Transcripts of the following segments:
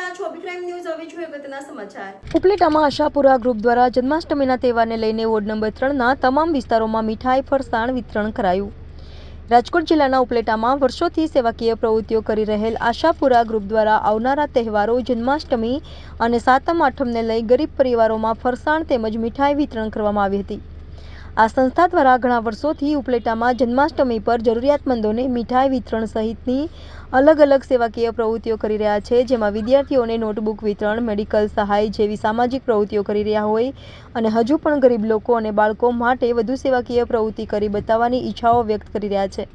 રહ્યા છો અભિક્રાઇમ ન્યૂઝ. હવે જોઈએ અગત્યના સમાચાર. ઉપલેટામાં આશાપુરા ગ્રુપ દ્વારા જન્માષ્ટમીના તહેવારને લઈને વોર્ડ નંબર 3ના તમામ વિસ્તારોમાં મીઠાઈ ફરસાણ વિતરણ કરાયું. રાજકોટ જિલ્લાના ઉપલેટામાં વર્ષોથી સેવાકીય પ્રવૃત્તિઓ કરી રહેલ આશાપુરા ગ્રુપ દ્વારા આવનારા તહેવારો જન્માષ્ટમી અને સાતમ આઠમને લઈ ગરીબ પરિવારોમાં ફરસાણ તેમજ મીઠાઈ વિતરણ કરવામાં આવી હતી. આ સંસ્થા દ્વારા ઘણા વર્ષોથી ઉપલેટામાં જન્માષ્ટમી પર જરૂરિયાતમંદોને મીઠાઈ વિતરણ સહિતની અલગ અલગ સેવાકીય પ્રવૃત્તિઓ કરી રહ્યા છે, જેમાં વિદ્યાર્થીઓને નોટબુક વિતરણ, મેડિકલ સહાય જેવી સામાજિક પ્રવૃત્તિઓ કરી રહ્યા હોય અને હજુ પણ ગરીબ લોકો અને બાળકો માટે વધુ સેવાકીય પ્રવૃત્તિ કરી બતાવવાની ઈચ્છાઓ વ્યક્ત કરી રહ્યા છે.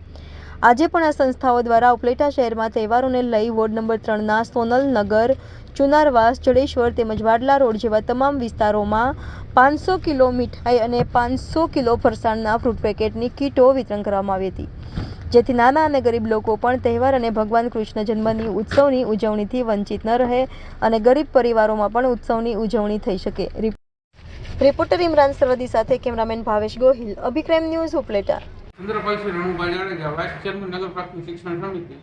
આજે પણ આ સંસ્થાઓ દ્વારા ઉપલેટા શહેરમાં તહેવારોને લઈ વોર્ડ નંબર 3ના સોનલનગર, ચુનારવાસ, જડેશ્વર તેમજ વાડલા રોડ જેવા તમામ વિસ્તારોમાં 500 કિલો મીઠાઈ અને 500 કિલો ફરસાણના ફ્રૂટ પેકેટની કીટો વિતરણ કરવામાં આવી હતી, જેથી નાના અને ગરીબ લોકો પણ તહેવાર અને ભગવાન કૃષ્ણ જન્મની ઉત્સવની ઉજવણીથી વંચિત ન રહે અને ગરીબ પરિવારોમાં પણ ઉત્સવની ઉજવણી થઈ શકે. રિપોર્ટર ઇમરાન સરવદી સાથે cameraman Bhavesh Gohil, Abhi crime news, Upleta. Chandrabhai Ranubhai Jadeja, vice chairman નગર પ્રાથમિક શિક્ષણ સમિતિ.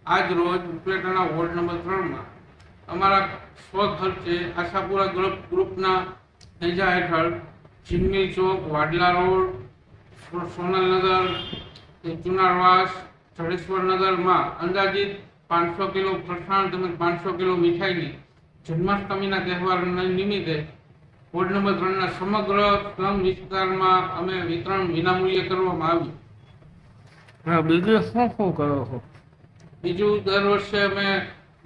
આજ રોજ ઉપલેટાના વોર્ડ નંબર 3માં અમારા સ્વખર્ચે આશાપુરા ગ્રુપના નેજા હેઠળ ચીમની ચોક, વાડલા રોડ, સોનલનગર, ચુનારવાસ, જડેશ્વર નગરમાં અંદાજિત 500 કિલો ફરસાણ તેમજ 500 કિલો મીઠાઈની જન્માષ્ટમીના તહેવાર નિમિત્તે વોર્ડ નંબર 3ના સમગ્ર સ્લમ વિસ્તારમાં અમે વિતરણ વિનામૂલ્યે કરવામાં આવ્યું. બીજું શું કરો છો? બીજું, દર વર્ષે અમે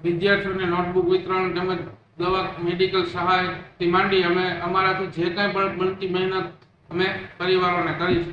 વિદ્યાર્થીઓને નોટબુક વિતરણ તેમજ દવા, મેડિકલ સહાયથી માંડી અમે અમારાથી જે કાંઈ પણ બનતી મહેનત અમે પરિવારોને કરી છે.